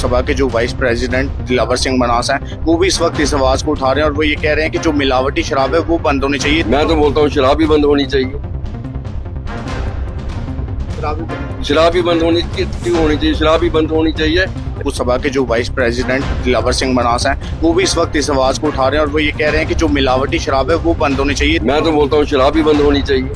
सभा के जो वाइस प्रेसिडेंट दिलावर सिंह मनास हैं, वो भी इस वक्त इस आवाज को उठा रहे हैं और वो ये कह रहे हैं कि जो मिलावटी शराब है वो बंद होनी चाहिए। मैं तो बोलता हूँ शराब ही बंद होनी चाहिए। शराब ही बंद होनी क्यों होनी चाहिए? शराब ही बंद होनी चाहिए। उस सभा के जो वाइस प्रेसिडेंट दिलावर सिंह मनास हैं, वो भी इस वक्त इस आवाज को उठा रहे हैं और वो ये कह रहे हैं कि जो मिलावटी शराब है वो बंद होनी चाहिए। मैं तो बोलता हूँ शराब ही बंद होनी चाहिए।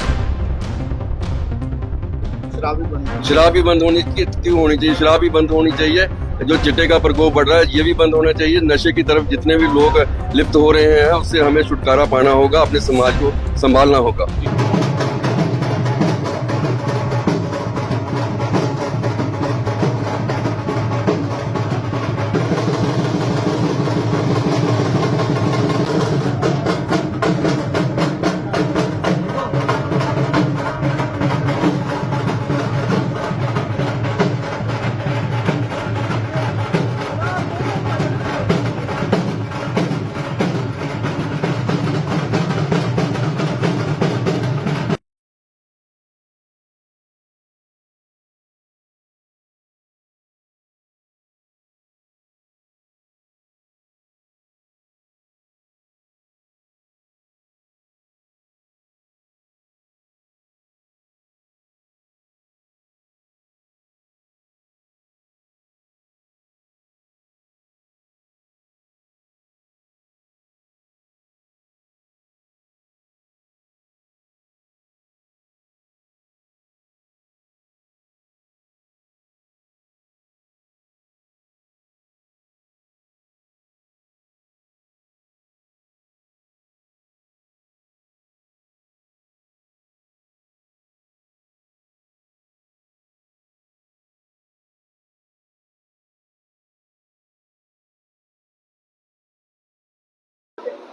शराब ही बंद होनी क्यों होनी चाहिए? शराब ही बंद होनी चाहिए। जो चिट्टे का प्रकोप बढ़ रहा है ये भी बंद होना चाहिए। नशे की तरफ जितने भी लोग लिप्त हो रहे हैं उससे हमें छुटकारा पाना होगा, अपने समाज को संभालना होगा।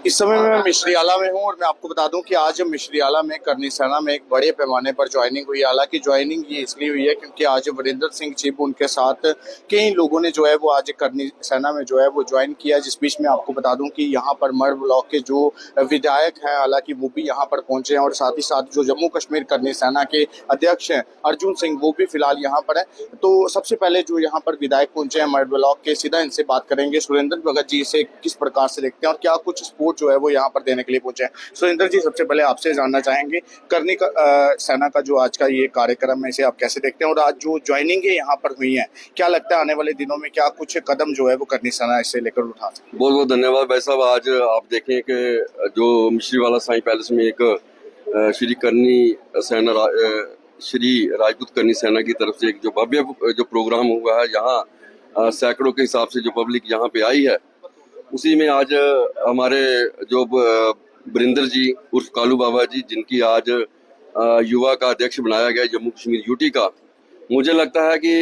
इस समय मैं मिश्रियाला में हूं और मैं आपको बता दूं कि आज मिश्रियाला में करनी सेना में एक बड़े पैमाने पर ज्वाइनिंग हुई। हालांकि ज्वाइनिंग ये इसलिए हुई है क्योंकि आज वरिंदर सिंह चिब उनके साथ कई लोगों ने जो है वो आज करनी सेना में जो है वो ज्वाइन किया। जिस बीच में आपको बता दूं कि यहाँ पर मढ़ ब्लॉक के जो विधायक हैं हालांकि वो भी यहाँ पर पहुंचे हैं और साथ ही साथ जो जम्मू कश्मीर करनी सेना के अध्यक्ष हैं अर्जुन सिंह वो भी फिलहाल यहाँ पर है। तो सबसे पहले जो यहाँ पर विधायक पहुंचे हैं मढ़ ब्लॉक के, सीधा इनसे बात करेंगे। सुरेंद्र भगत जी इसे किस प्रकार से देखते हैं और क्या कुछ सपोर्ट जो है वो यहाँ पर देने के लिए पहुंचे हैं। सुरेंद्र जी, सबसे पहले आपसे जानना चाहेंगे करनी का सेना का जो आज का ये कार्यक्रम है इसे आप कैसे देखते हैं और आज जो ज्वाइनिंग है यहाँ पर हुई है, क्या लगता है आने वाले दिनों में क्या कुछ कदम जो है वो करनी सेना इससे लेकर उठा सकती है? बहुत बहुत धन्यवाद भाई साहब। आज आप देखें कि जो मिश्रीवाला साईं पैलेस में एक श्री करनी सेना श्री राजपूत करनी सेना की तरफ से एक जो भव्य जो प्रोग्राम हुआ है, यहाँ सैकड़ों के हिसाब से जो पब्लिक यहाँ पे आई है, उसी में आज हमारे जो वरिंदर जी उर्फ कालू बाबा जी, जिनकी आज युवा का अध्यक्ष बनाया गया जम्मू कश्मीर यूटी का, मुझे लगता है कि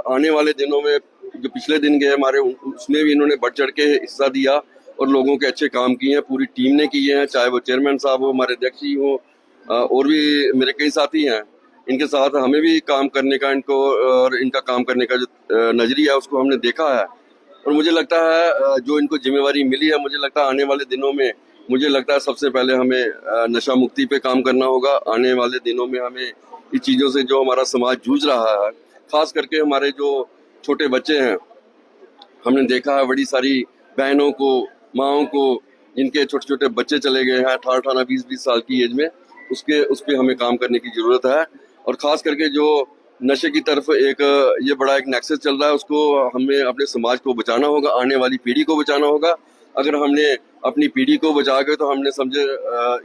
आने वाले दिनों में जो पिछले दिन गए हमारे उसमें भी इन्होंने बढ़ चढ़ के हिस्सा दिया और लोगों के अच्छे काम किए हैं, पूरी टीम ने किए हैं, चाहे वो चेयरमैन साहब हो, हमारे अध्यक्ष ही हो और भी मेरे कई साथी हैं। इनके साथ हमें भी काम करने का इनको और इनका काम करने का जो नजरिया है उसको हमने देखा है और मुझे लगता है जो इनको जिम्मेवारी मिली है, मुझे लगता है आने वाले दिनों में मुझे लगता है सबसे पहले हमें नशा मुक्ति पे काम करना होगा। आने वाले दिनों में हमें इस चीज़ों से जो हमारा समाज जूझ रहा है, खास करके हमारे जो छोटे बच्चे हैं, हमने देखा है बड़ी सारी बहनों को, माओं को, जिनके छोटे छोटे बच्चे चले गए हैं 18-18, 20-20 साल की एज में, उस पर हमें काम करने की ज़रूरत है। और ख़ास करके जो नशे की तरफ एक ये बड़ा एक नेक्सस चल रहा है, उसको हमें अपने समाज को बचाना होगा, आने वाली पीढ़ी को बचाना होगा। अगर हमने अपनी पीढ़ी को बचा के तो हमने समझे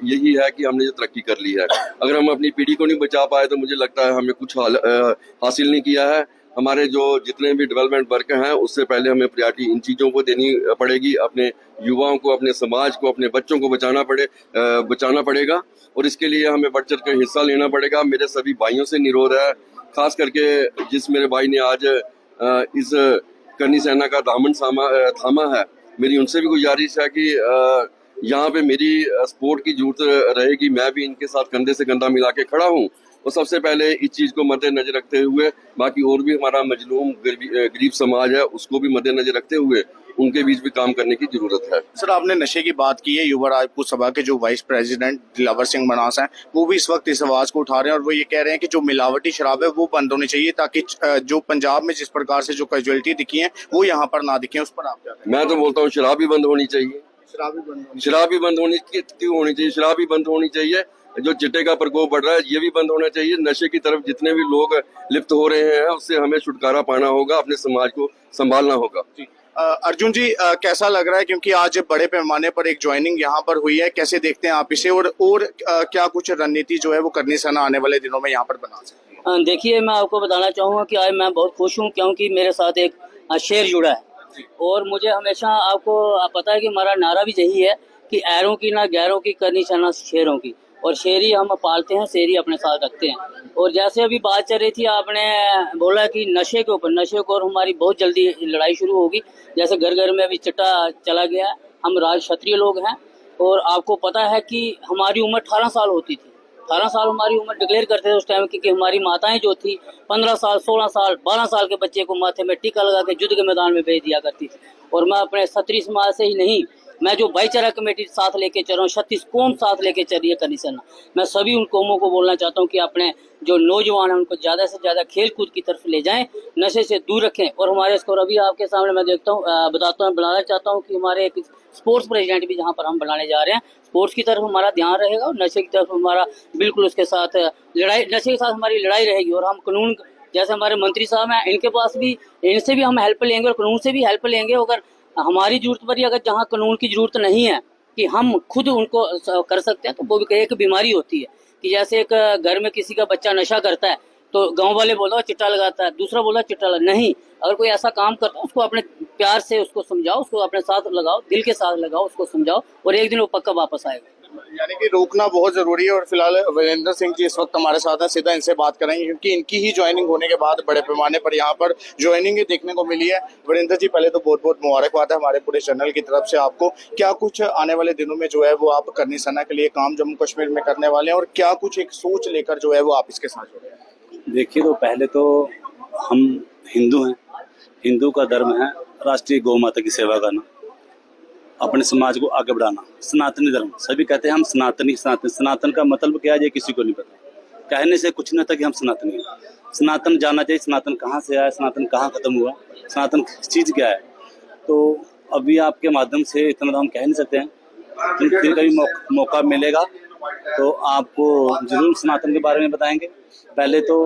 यही है कि हमने जो तरक्की कर ली है। अगर हम अपनी पीढ़ी को नहीं बचा पाए तो मुझे लगता है हमें कुछ हासिल नहीं किया है। हमारे जो जितने भी डेवलपमेंट वर्क हैं उससे पहले हमें प्रायोरिटी इन चीज़ों को देनी पड़ेगी। अपने युवाओं को, अपने समाज को, अपने बच्चों को बचाना पड़ेगा और इसके लिए हमें बढ़ चढ़ कर हिस्सा लेना पड़ेगा। मेरे सभी भाइयों से निरोध है, खास करके जिस मेरे भाई ने आज इस करनी सेना का दामन थामा है, मेरी उनसे भी गुजारिश है कि यहाँ पे मेरी सपोर्ट की जरूरत रहेगी। मैं भी इनके साथ कंधे से कंधा मिला के खड़ा हूँ और सबसे पहले इस चीज़ को मद्देनजर रखते हुए, बाकी और भी हमारा मजलूम गरीब समाज है उसको भी मद्देनजर रखते हुए उनके बीच भी काम करने की जरूरत है। सर, आपने नशे की बात की है। युवा राजपूत सभा के जो वाइस प्रेसिडेंट दिलावर सिंह मनास हैं, वो भी इस वक्त इस आवाज को उठा रहे हैं और वो ये कह रहे हैं कि जो मिलावटी शराब है वो बंद होनी चाहिए, ताकि जो पंजाब में जिस प्रकार से जो कैजुअलिटी दिखी है वो यहाँ पर ना दिखे। उस पर आप क्या कहें? मैं तो बोलता हूँ शराब भी बंद होनी चाहिए। शराब भी बंद होनी शराब भी बंद होनी क्यों होनी चाहिए? शराब भी बंद होनी चाहिए। जो चिट्टे का प्रकोप बढ़ रहा है ये भी बंद होना चाहिए। नशे की तरफ जितने भी लोग लिप्त हो रहे हैं उससे हमें छुटकारा पाना होगा, अपने समाज को संभालना होगा। अर्जुन जी, कैसा लग रहा है, क्योंकि आज बड़े पैमाने पर एक ज्वाइनिंग यहाँ पर हुई है, कैसे देखते हैं आप इसे, और क्या कुछ रणनीति जो है वो करनी सेना आने वाले दिनों में यहाँ पर बना सकती है? देखिए, मैं आपको बताना चाहूँगा कि आज मैं बहुत खुश हूँ, क्योंकि मेरे साथ एक शेर जुड़ा है। और मुझे हमेशा आपको पता है कि हमारा नारा भी यही है कि ऐरों की ना गैरों की, करनी सेना शेरों की। और शेरी हम पालते हैं, शेरी अपने साथ रखते हैं। और जैसे अभी बात चल रही थी, आपने बोला कि नशे के ऊपर, नशे को और हमारी बहुत जल्दी लड़ाई शुरू होगी। जैसे घर घर में अभी चिट्टा चला गया है। हम राज क्षत्रिय लोग हैं और आपको पता है कि हमारी उम्र 18 साल होती थी। 18 साल हमारी उम्र डिक्लेयर करते थे उस टाइम की, कि हमारी माताएं जो थी 15 साल, 16 साल, 12 साल के बच्चे को माथे में टीका लगा के युद्ध के मैदान में भेज दिया करती थी। और मैं अपने क्षत्रिय समाज से ही नहीं, मैं जो भाईचारा कमेटी साथ लेके चल रहा हूँ, 36 कौम साथ लेके चल रही है करनी सेना, मैं सभी उन कौमों को बोलना चाहता हूँ कि अपने जो नौजवान हैं उनको ज़्यादा से ज़्यादा खेल कूद की तरफ ले जाएं, नशे से दूर रखें। और हमारे स्कोर अभी आपके सामने मैं देखता हूँ, बनाना चाहता हूँ कि हमारे एक स्पोर्ट्स प्रेसिडेंट भी जहाँ पर हम बनाने जा रहे हैं, स्पोर्ट्स की तरफ हमारा ध्यान रहेगा और नशे की तरफ हमारा बिल्कुल उसके साथ लड़ाई, नशे के साथ हमारी लड़ाई रहेगी। और हम कानून, जैसे हमारे मंत्री साहब हैं, इनके पास भी, इनसे भी हम हेल्प लेंगे और कानून से भी हेल्प लेंगे। अगर हमारी जरूरत पड़ी, अगर जहाँ कानून की जरूरत नहीं है कि हम खुद उनको कर सकते हैं, तो वो भी एक बीमारी होती है कि जैसे एक घर में किसी का बच्चा नशा करता है तो गांव वाले बोला चिट्टा लगाता है, दूसरा बोला चिट्टा नहीं। अगर कोई ऐसा काम करता है उसको अपने प्यार से उसको समझाओ, उसको अपने साथ लगाओ, दिल के साथ लगाओ, उसको समझाओ और एक दिन वो पक्का वापस आएगा। यानी कि रोकना बहुत जरूरी है। और फिलहाल वीरेंद्र सिंह जी इस वक्त हमारे साथ हैं, सीधा इनसे बात करेंगे, क्योंकि इनकी ही ज्वाइनिंग होने के बाद बड़े पैमाने पर यहाँ पर ज्वाइनिंग देखने को मिली है। वीरेंद्र जी, पहले तो बहुत बहुत मुबारकबाद है हमारे पूरे चैनल की तरफ से आपको। क्या कुछ आने वाले दिनों में जो है वो आप करनी सेना के लिए काम जम्मू कश्मीर में करने वाले हैं, और क्या कुछ एक सोच लेकर जो है वो आप इसके साथ जुड़े हैं? देखिए, तो पहले तो हम हिंदू हैं, हिंदू का धर्म है राष्ट्रीय गौ माता की सेवा करना, अपने समाज को आगे बढ़ाना, सनातनी धर्म। सभी कहते हैं हम सनातनी, सनातन का मतलब क्या है ये किसी को नहीं पता। कहने से कुछ नहीं होता कि हम सनातनी हैं। सनातन जानना चाहिए, सनातन कहाँ से आया, सनातन कहाँ खत्म हुआ, सनातन चीज़ क्या है। तो अभी आपके माध्यम से इतना तो हम कह नहीं सकते हैं, फिर कभी मौका मिलेगा तो आपको जरूर सनातन के बारे में बताएंगे। पहले तो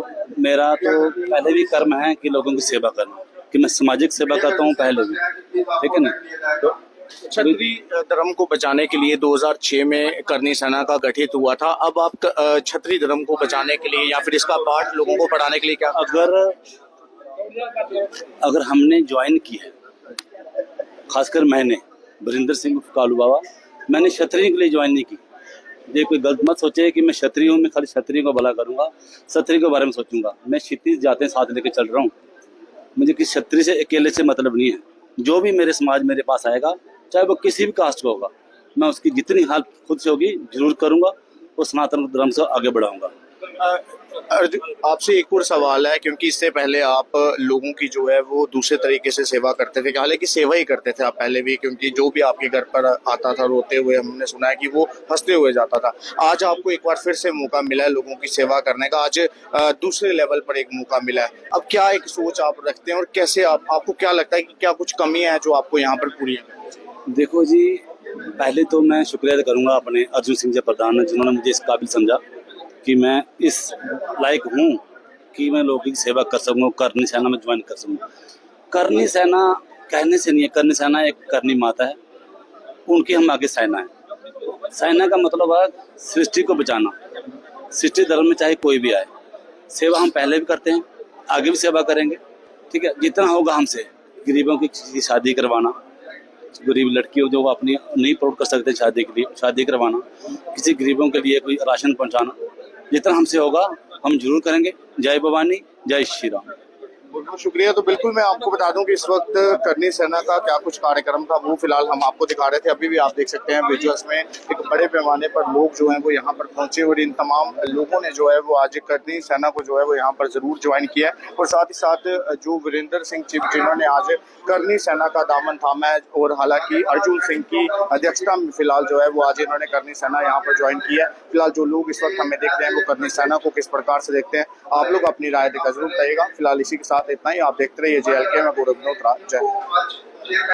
मेरा तो पहले भी कर्म है कि लोगों की सेवा करना, कि मैं सामाजिक सेवा करता हूँ पहले भी, ठीक है ना। तो क्षत्रिय धर्म को बचाने के लिए 2006 में करनी सेना का गठित हुआ था। अब आप क्षत्रिय धर्म को बचाने के लिए या फिर इसका पाठ लोगों को पढ़ाने के लिए क्या, अगर हमने ज्वाइन की है, खासकर मैंने, वीरेंद्र सिंह कालू बाबा, मैंने क्षत्रिय के लिए ज्वाइन नहीं की। ये कोई गलत मत सोचे कि मैं क्षत्रिय हूँ, मैं खाली क्षत्रिय को भला करूंगा, क्षत्रिय के बारे में सोचूंगा। मैं क्षितिज जाते साथ लेके चल रहा हूँ। मुझे किसी क्षत्रिय से अकेले से मतलब नहीं है। जो भी मेरे समाज मेरे पास आएगा, चाहे वो किसी भी कास्ट का होगा, मैं उसकी जितनी हेल्प खुद से होगी जरूर करूंगा और सनातन धर्म से आगे बढ़ाऊंगा। आपसे एक और सवाल है, क्योंकि इससे पहले आप लोगों की जो है वो दूसरे तरीके से सेवा करते थे, हालांकि सेवा ही करते थे आप पहले भी, क्योंकि जो भी आपके घर पर आता था रोते हुए, हमने सुना है कि वो हंसते हुए जाता था। आज आपको एक बार फिर से मौका मिला है लोगों की सेवा करने का, आज दूसरे लेवल पर एक मौका मिला है। अब क्या एक सोच आप रखते हैं और कैसे आपको क्या लगता है कि क्या कुछ कमी है जो आपको यहाँ पर पूरी है? देखो जी, पहले तो मैं शुक्रिया करूंगा अपने अर्जुन सिंह जी प्रधान, जिन्होंने मुझे इस काबिल समझा कि मैं इस लायक हूँ कि मैं लोगों की सेवा कर सकूँ, करनी सेना में ज्वाइन कर सकूँ। करनी सेना कहने से नहीं है, करनी सेना एक करनी माता है, उनकी हम आगे सेना है। सेना का मतलब है सृष्टि को बचाना, सृष्टि धर्म में चाहे कोई भी आए। सेवा हम पहले भी करते हैं, आगे भी सेवा करेंगे, ठीक है। जितना होगा हमसे, गरीबों की शादी करवाना, गरीब लड़कियों जो अपनी नहीं अफोर्ड कर सकते शादी के लिए, शादी करवाना, किसी गरीबों के लिए कोई राशन पहुंचाना, जितना हमसे होगा हम जरूर करेंगे। जय भवानी, जय श्री राम। बहुत बहुत शुक्रिया। तो बिल्कुल मैं आपको बता दूं कि इस वक्त करनी सेना का क्या कुछ कार्यक्रम था वो फिलहाल हम आपको दिखा रहे थे। अभी भी आप देख सकते हैं विजुअल्स में एक बड़े पैमाने पर लोग जो हैं वो यहाँ पर पहुंचे और इन तमाम लोगों ने जो है वो आज करनी सेना को जो है वो यहाँ पर जरूर ज्वाइन किया है। और साथ ही साथ जो वीरेंद्र सिंह चिब जिन्होंने आज करनी सेना का दामन थामा है और हालांकि अर्जुन सिंह की अध्यक्षता में फिलहाल जो है वो आज इन्होंने करनी सेना यहाँ पर ज्वाइन किया है। फिलहाल जो लोग इस वक्त हमें देखते हैं वो करनी सेना को किस प्रकार से देखते हैं, आप लोग अपनी राय देकर जरूर बताइएगा। फिलहाल इसी के साथ इतना ही। आप देखते रहिए JLK में गौरव विनोद राज। जय हिंद।